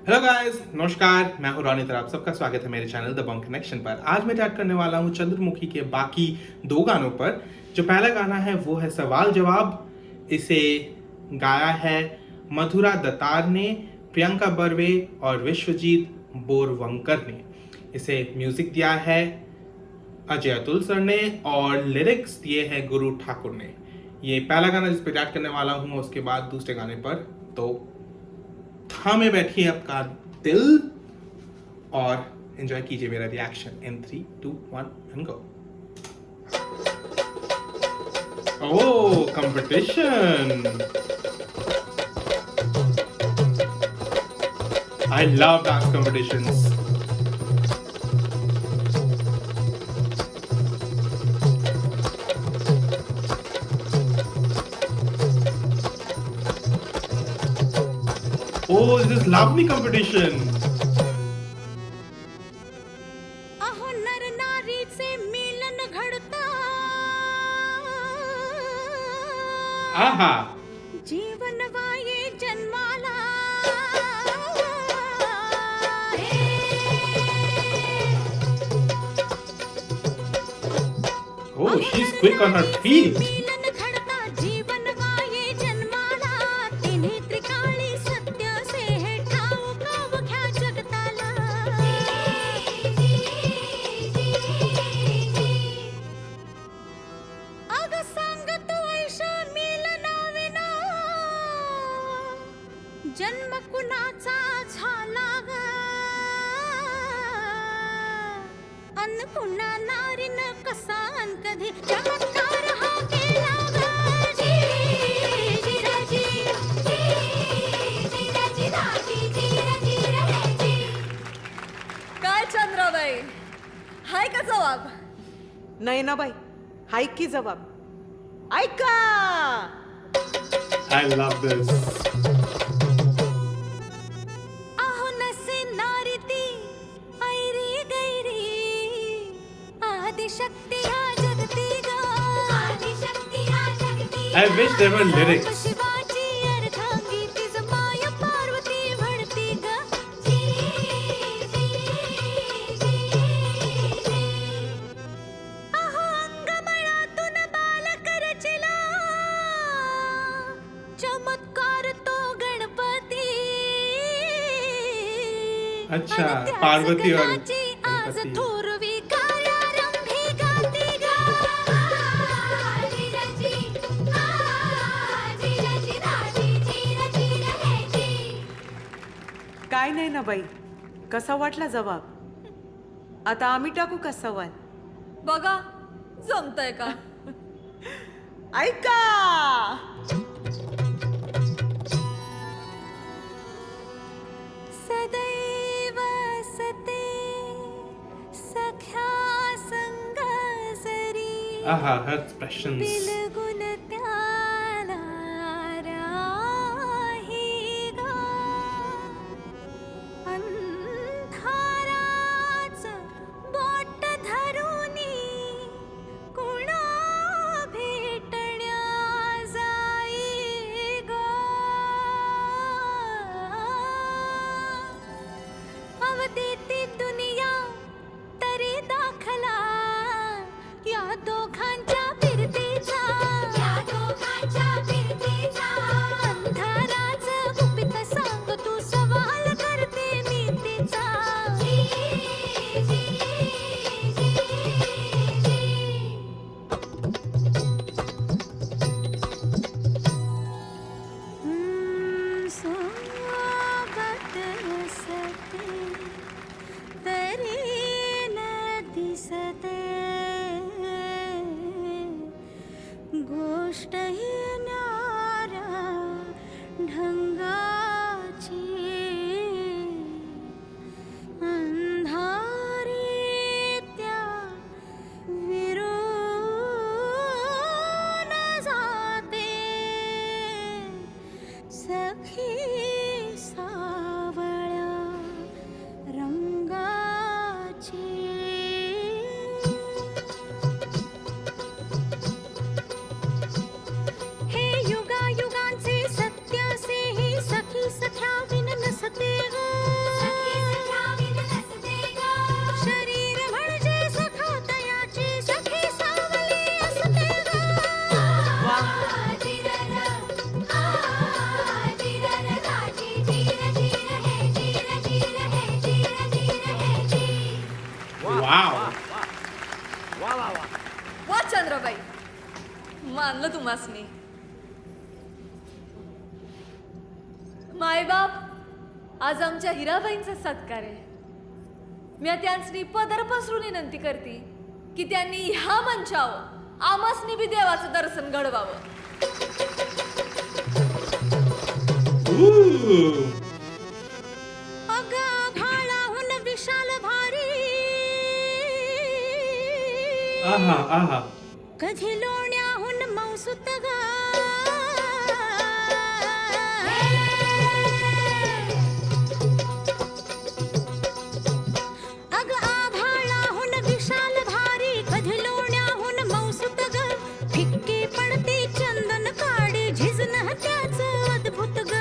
Hello guys, नमस्कार। मैं हूं रोनित और आप सबका स्वागत है मेरे चैनल द बॉम्ब कनेक्शन पर। आज मैं चैट करने वाला हूं चंद्रमुखी के बाकी दो गानों पर। जो पहला गाना है वो है सवाल जवाब। इसे गाया है मधुरा दत्तार ने, प्रियंका बर्वे और विश्वजीत बोरवंकर ने। इसे म्यूजिक दिया है अजय अतुल सर ने और लिरिक्स दिए हैं गुरु ठाकुर ने। ये पहला गाना जिस पर चैट करने वाला हूं, उसके बाद दूसरे गाने पर। तो थामे बैठिए आपका दिल और एंजॉय कीजिए मेरा reaction in 3, 2, 1 and go. Oh, competition! I love dance competitions. Oh, this is lovely competition. अहो नर नारी से मिलन घडता आहा, जीवन वाये जन्माला oh, she's quick on her feet. मिलन घडता जीवन वाये जन्माला तिन्ही त्रिकाळी सत्य से हे ठाऊक अवघ्या जगताला अग सांग तू ऐशा मिलनाविना जन्म कुणाचा झाला ग अन्नपूर्णा नारीन कसा अन कधी चमत्कार हा केला ग जिराजी जिराजी दाजी जिराजी काय चंद्राबाई, हाय का जवाब? नाही ना बाई, हाय की जवाब ऐका. I love this. आहो नसे नारी ती ऐरी गैरी आदिशक्ती हा जगती ग आदिशक्ती हा जगती I wish there were lyrics. शिवाची अर्धांगी Teej माय पार्वती भडती ग आहो अंगमळातून बालक रचिला चमत्कार तो गणपती अच्छा, आणि त्याच पार्वती और गणाची आज गणपती. थोरवी कार्यारंभी गाती ग जिराजी जिराजी दाजी जिराजी रहेजी काय नाही ना बाई, कसा वाटला जवाब? आता आम्ही टाकू का सवाल? बघा जमतंय का? ऐका. सदैव सते सख्या संग जरी Aha, her expressions. बिलगुन त्याला राही ग अंधाराच बोट धरुनी कुणा भेटण्या जाई ग अवतीती दुनिया तरी दाखला या दोघांच्या फिरतीचा अंधाराच गुपित सांग तू सवाल करते मी तिचा सोबत असते तरी न दिसते गोष्ट ही न्यारा ढंगाची अंधारी त्या विरून जाते सखी सावळ्या रंगाची हे युगायुगांचे सत्य से हे आमासनी मायबाप आज आमच्या हिराबाईंचा सत्कार आहे. मी त्यांनी पदर पसरून विनंती करते की त्यांनी ह्या मंचावर आमासनी बी देवाचं दर्शन घडवावं. Ooh. अगा भाळाहून विशाल भारी आहा आहा. कधी लोण्याहून मौसूत ग अग आभाळाहून विशाल भारी कधी लोण्याहून मौसूत ग फिक्के पडते चंदन काडे झिजन त्याच अद्भुत ग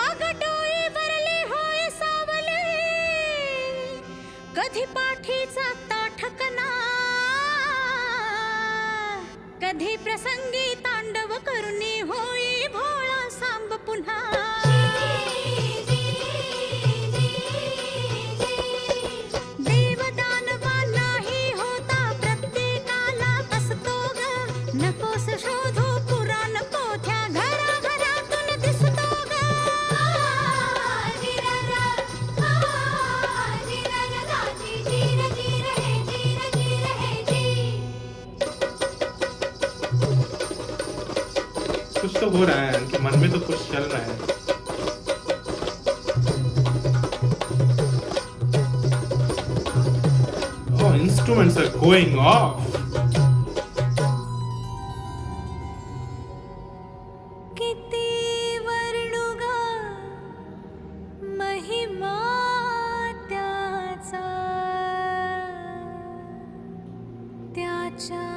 अग डोळे भरले होय सावले कधी पाठीचा ताठकना कधी प्रसंगी तांडव करुणे होई भोळा सांब पुन्हा देवदानवा नाही होता प्रत्येकाला असतो ग नकोस शोधू पुराण पोथ्या घराघरातून दिसतो ग कुछ तो हो रहा है, उनके मन में तो कुछ चल रहा है. Oh, instruments are going off. किती वर्णुगा महिमा त्याचा त्याच्या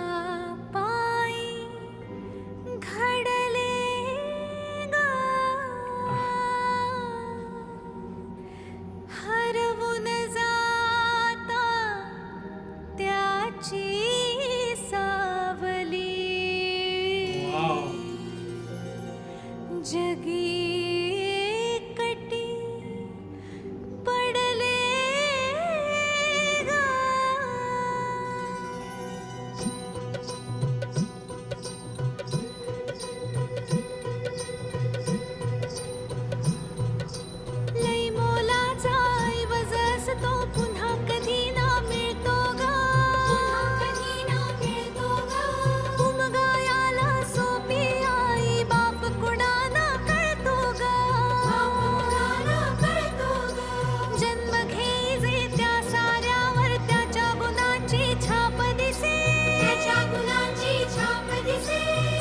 पायी घडले ग हरवून जाता त्याची सावली Wow. जगी कटी पडले ग लई मोलाचा ऐवज असतो पुन्हा कधी ना मिळतो ग उमगायाला सोपी आई बाप कुणाला कळतो ग जन्म घेईजे त्या साऱ्यावर त्याच्या गुणाची छाप दिसे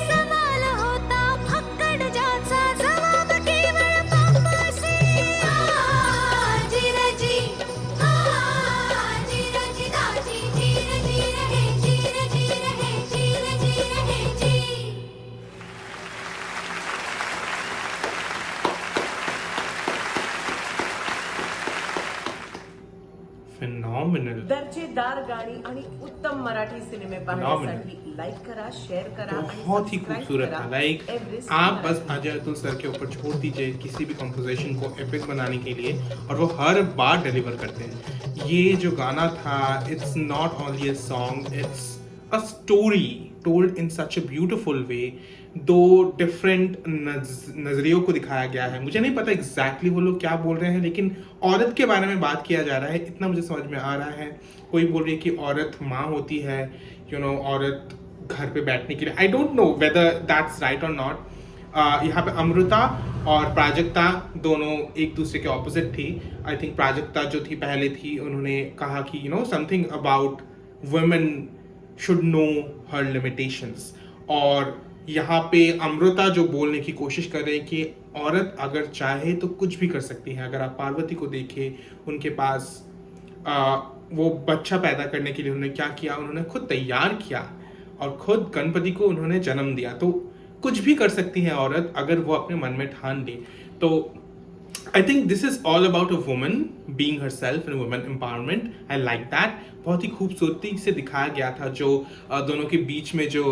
सवाल होता फक्कड ज्याचा जबाब केवळ पाप असे जिरजी जिरजी दाजी जिर जिर हे जिर जिर हे जिर जिर हे जी Phenomenal. दर्जेदार गाणी आणि उत्तम मराठी सिनेमे पाहण्यासाठी लाईक करा, शेअर करा आणि बहुत ही सबस्क्राईब खूबसूरत करा. था. लाइक एव्हरेस्ट आप बस मराठी. अजय अतुल सर के ऊपर छोड़ दीजिए किसी भी कंपोजिशन को एपिक बनाने के लिए और वो हर बार डिलीवर करते हैं. ये जो गाना था, it's not only a song, it's a story told in such a beautiful way. दो डिफरेंट नजरियों को दिखाया गया है. मुझे नहीं पता एग्जैक्टली वो लोग क्या बोल रहे हैं, लेकिन औरत के बारे में बात किया जा रहा है, इतना मुझे समझ में आ रहा है. कोई बोल रही है कि औरत माँ होती है, औरत घर पे बैठने के लिए. I don't know whether that's right और नॉट. यहाँ पे अमृता और प्राजक्ता दोनों एक दूसरे के ऑपोजिट थी. आई थिंक प्राजक्ता जो थी पहले थी, उन्होंने कहा कि something about women should know her limitations. और यहाँ पे अमृता जो बोलने की कोशिश कर रहे हैं कि औरत अगर चाहे तो कुछ भी कर सकती है. अगर आप पार्वती को देखें, उनके पास वो बच्चा पैदा करने के लिए उन्होंने क्या किया, उन्होंने खुद तैयार किया और खुद गणपति को उन्होंने जन्म दिया. तो कुछ भी कर सकती है औरत अगर वो अपने मन में ठान ले. तो I think this is all about a woman being herself end woman empowerment. I like that. बहुत ही खूबसूरती से दिखाया गया था. जो दोनों के बीच में जो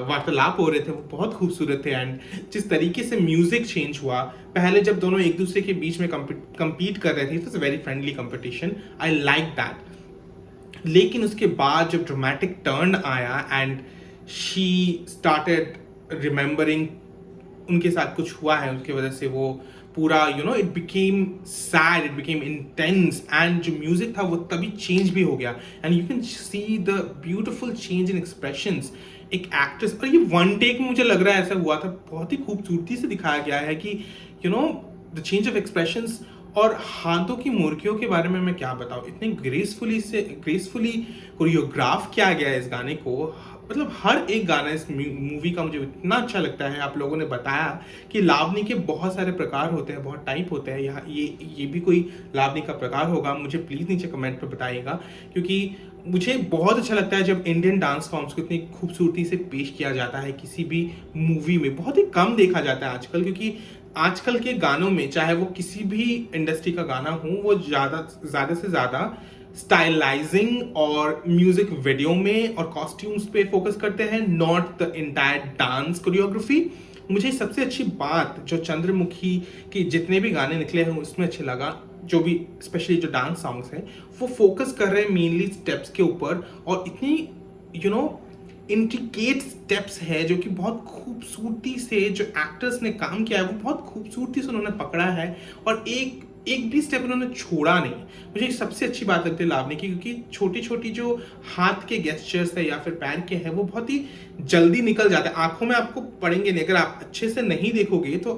वार्तालाप हो रहे थे वो बहुत खूबसूरत थे. एंड जिस तरीके से म्यूजिक चेंज हुआ, पहले जब दोनों एक दूसरे के बीच में compete कर रहे थे, it was a very friendly competition. I like that. लेकिन उसके बाद जब ड्रामेटिक टर्न आया एंड शी स्टार्टेड रिमेंबरिंग उनके साथ कुछ हुआ है, उसकी वजह से वो पूरा it became sad, it became intense, and जो म्यूजिक था वो तभी चेंज भी हो गया and you can see the beautiful change in expressions. एक एक्ट्रेस, और ये वन टेक में मुझे लग रहा है ऐसा हुआ था, बहुत ही खूबसूरती से दिखाया गया है कि द चेंज ऑफ एक्सप्रेशंस। और हाथों की मुर्गियों के बारे में मैं क्या बताऊं, इतने ग्रेसफुली कोरियोग्राफ किया गया है इस गाने को। मतलब हर एक गाना इस मूवी का मुझे इतना अच्छा लगता है। आप लोगों ने बताया कि लावनी के बहुत सारे प्रकार होते हैं, बहुत टाइप होते हैं, यहाँ ये भी कोई लावनी का प्रकार होगा, मुझे प्लीज़ नीचे कमेंट पे बताइएगा, क्योंकि मुझे बहुत अच्छा लगता है जब इंडियन डांस फॉर्म्स को इतनी खूबसूरती से पेश किया जाता है किसी भी मूवी में। बहुत ही कम देखा जाता है आजकल, क्योंकि आजकल के गानों में, चाहे वो किसी भी इंडस्ट्री का गाना हो, वो ज़्यादा से ज़्यादा स्टाइलाइजिंग और म्यूजिक वीडियो में और कॉस्ट्यूम्स पे फोकस करते हैं, not the entire dance choreography. मुझे सबसे अच्छी बात जो चंद्रमुखी के जितने भी गाने निकले हैं उसमें अच्छे लगा, जो भी स्पेशली जो डांस सॉन्ग्स हैं वो फोकस कर रहे हैं मेनली स्टेप्स के ऊपर, और इतनी इंट्रिकेट स्टेप्स है जो कि बहुत खूबसूरती से जो एक्टर्स ने काम किया है वो बहुत खूबसूरती से उन्होंने पकड़ा है, और एक भी स्टेप उन्होंने छोड़ा नहीं। मुझे सबसे अच्छी बात लगती है लावनी की, क्योंकि छोटी छोटी जो हाथ के गेस्चर्स है या फिर पैर के हैं वो बहुत ही जल्दी निकल जाते हैं, आंखों में आपको पड़ेंगे नहीं, अगर आप अच्छे से नहीं देखोगे तो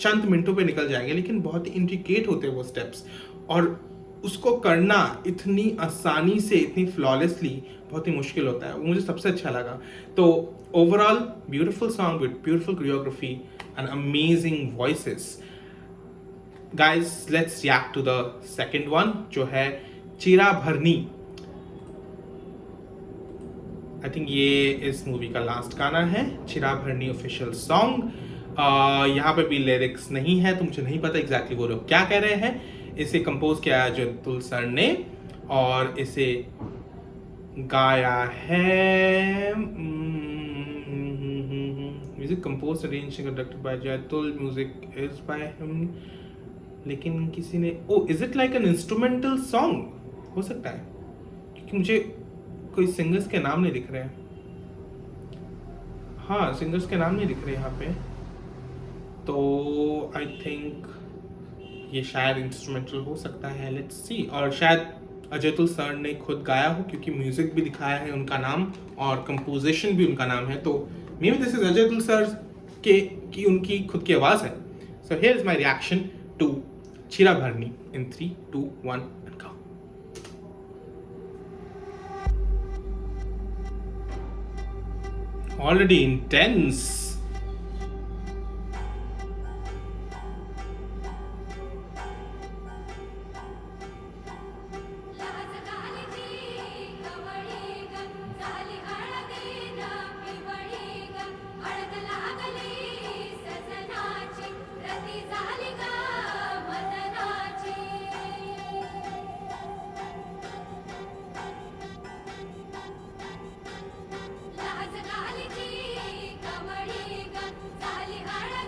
चंद मिनटों पे निकल जाएंगे, लेकिन बहुत ही इंट्रिकेट होते हैं वो स्टेप्स, और उसको करना इतनी आसानी से, इतनी फ्लॉलेसली बहुत ही मुश्किल होता है। वो मुझे सबसे अच्छा लगा। तो overall beautiful song with beautiful choreography and amazing voices. Guys let's react to the second one, जो है चिरा भरनी। आई थिंक ये इस मूवी का लास्ट गाना है, चिरा भरनी ऑफिशियल सॉन्ग। यहाँ पे भी लिरिक्स नहीं है तो मुझे नहीं पता एग्जैक्टली वो लोग क्या कह रहे हैं। इसे कंपोज किया है अजयतुल सर ने, और इसे गाया है music compose arrange conducted by Ajay Atul, music is by him. लेकिन किसी ने is it like an instrumental song हो सकता है, क्योंकि मुझे कोई सिंगर्स के नाम नहीं दिख रहे हैं। हाँ, सिंगर्स के नाम नहीं दिख रहे यहाँ पे, तो आई थिंक ये शायद इंस्ट्रूमेंटल हो सकता है, लेट्स सी। और शायद अजयतुल सर ने खुद गाया हो, क्योंकि म्यूजिक भी दिखाया है उनका नाम और कंपोजिशन भी उनका नाम है, तो may be this is अजयतुल sir की उनकी खुद की आवाज़ है। So here is my reaction to चिरा भरनी in 3, 2, 1 and go. Already intense.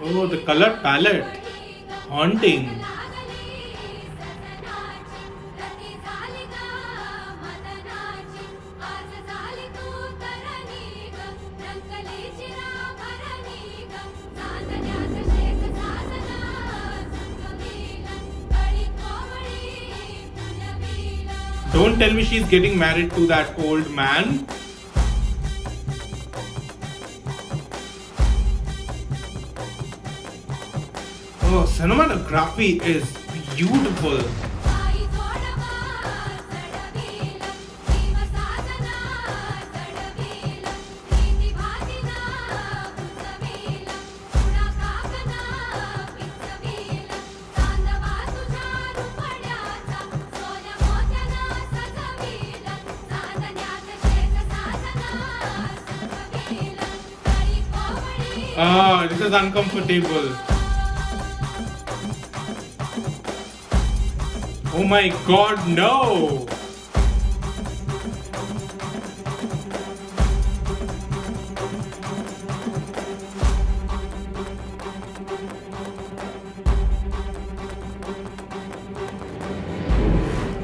Oh, the color palette, haunting. Don't tell me she's getting married to that old man. Oh, cinematography is beautiful. Ah, this is uncomfortable. Oh my god, no!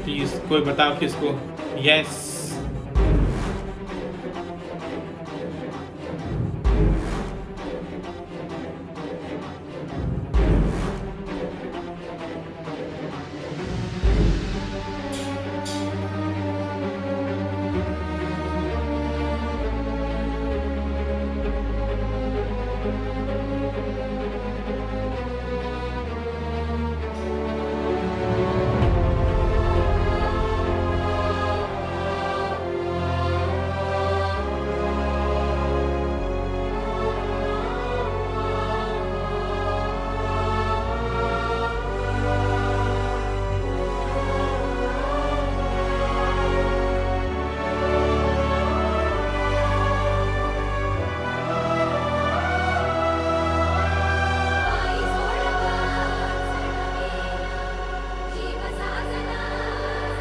Please, कोई बताओ किसको yes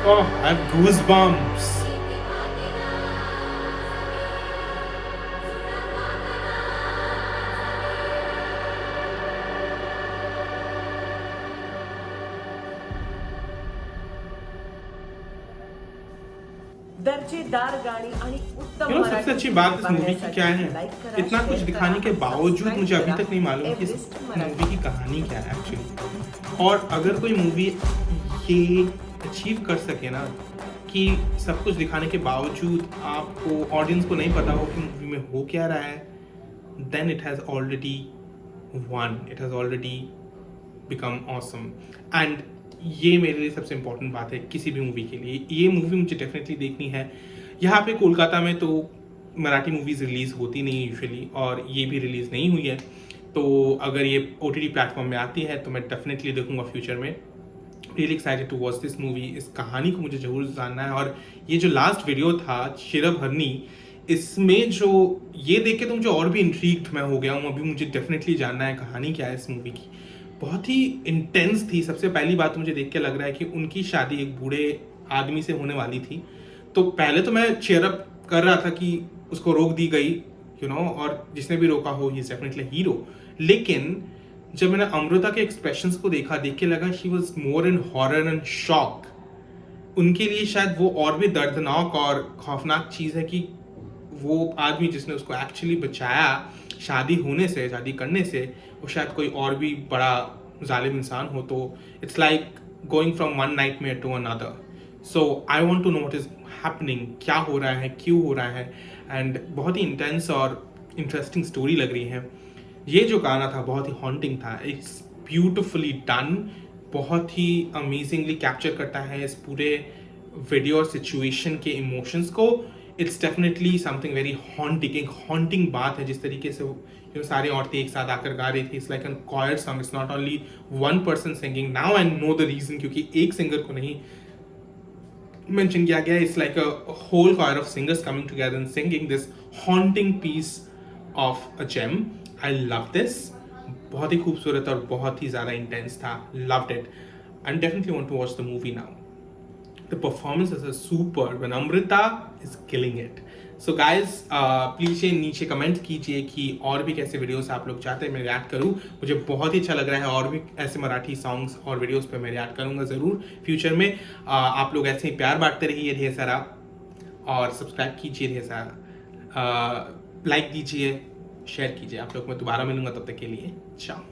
Oh, I have goosebumps. दर्जेदार गाणी आणि उत्तम सबसे मराठी अच्छी बात इस मूवी की पाहण्यासाठी क्या है, लाईक करा, इतना कुछ शेअर दिखाने करा के आणि बावजूद सबस्क्राईब मुझे अभी करा. तक नहीं मालूम कि इस एव्हरेस्ट मराठी. मूवी की कहानी क्या है एक्चुअली। और अगर कोई मूवी ये अचीव कर सके ना कि सब कुछ दिखाने के बावजूद आपको ऑडियंस को नहीं पता हो कि मूवी में हो क्या रहा है, then it has already won, it has already become awesome. And ये मेरे लिए सबसे इम्पोर्टेंट बात है किसी भी मूवी के लिए। ये मूवी मुझे डेफिनेटली देखनी है। यहाँ पे कोलकाता में तो मराठी मूवीज़ रिलीज़ होती नहीं यूजुअली, और ये भी रिलीज़ नहीं हुई है। तो अगर ये OTT प्लेटफॉर्म में आती है तो मैं डेफिनेटली देखूंगा फ्यूचर में। Really excited to watch this movie. इस कहानी को मुझे ज़रूर जानना है। और ये जो लास्ट वीडियो था शिरभरनी, इसमें जो ये देख के तो मुझे और भी इंट्रीग्ड मैं हो गया हूँ। अभी मुझे डेफिनेटली जानना है कहानी क्या है इस मूवी की। बहुत ही इंटेंस थी। सबसे पहली बात मुझे देख के लग रहा है कि उनकी शादी एक बूढ़े आदमी से होने वाली थी। तो पहले तो मैं चेयर अप कर रहा था कि उसको रोक दी गई, यू नो, और जिसने भी रोका हो, ही इज डेफिनेटली हीरो। लेकिन जब मैंने अमृता के एक्सप्रेशंस को देखा, देख के लगा she was more in horror and shock. उनके लिए शायद वो और भी दर्दनाक और खौफनाक चीज़ है कि वो आदमी जिसने उसको एक्चुअली बचाया शादी होने से, शादी करने से, वो शायद कोई और भी बड़ा जालिम इंसान हो। तो it's like going from one nightmare to another. So I want to know what is happening, क्या हो रहा है, क्यों हो रहा है। एंड बहुत ही इंटेंस और इंटरेस्टिंग स्टोरी लग रही है। ये जो गाना था बहुत ही हॉन्टिंग था। इट्स ब्यूटिफुली डन, बहुत ही अमेजिंगली कैप्चर करता है इस पूरे वीडियो और सिचुएशन के इमोशंस को। It's definitely something very haunting. एक हॉन्टिंग बात है जिस तरीके से जो सारी औरतें एक साथ आकर गा रही थी। It's like an choir song, it's not only one person singing. Now I know the reason, क्योंकि एक सिंगर को नहीं मेंशन किया गया। It's like a whole choir of singers coming together and singing this haunting piece of a gem. I love this. बहुत ही खूबसूरत और बहुत ही ज़्यादा इंटेंस था। Loved it and definitely want to watch the movie now. The performances are super when Amrita is killing it. So guys, please ये नीचे कमेंट कीजिए कि और भी कैसे वीडियोस आप लोग चाहते हैं मैं रिएक्ट करूँ। मुझे बहुत ही अच्छा लग रहा है, और भी ऐसे मराठी सॉन्ग्स और वीडियोस पे मैं रिएक्ट करूँगा ज़रूर फ्यूचर में। आप लोग ऐसे ही प्यार बांटते रहिए ढेर सारा, और सब्सक्राइब कीजिए ढेर सारा, लाइक कीजिए, शेयर कीजिए। आप लोग मैं दोबारा मिलूंगा, तब तक के लिए चाओ।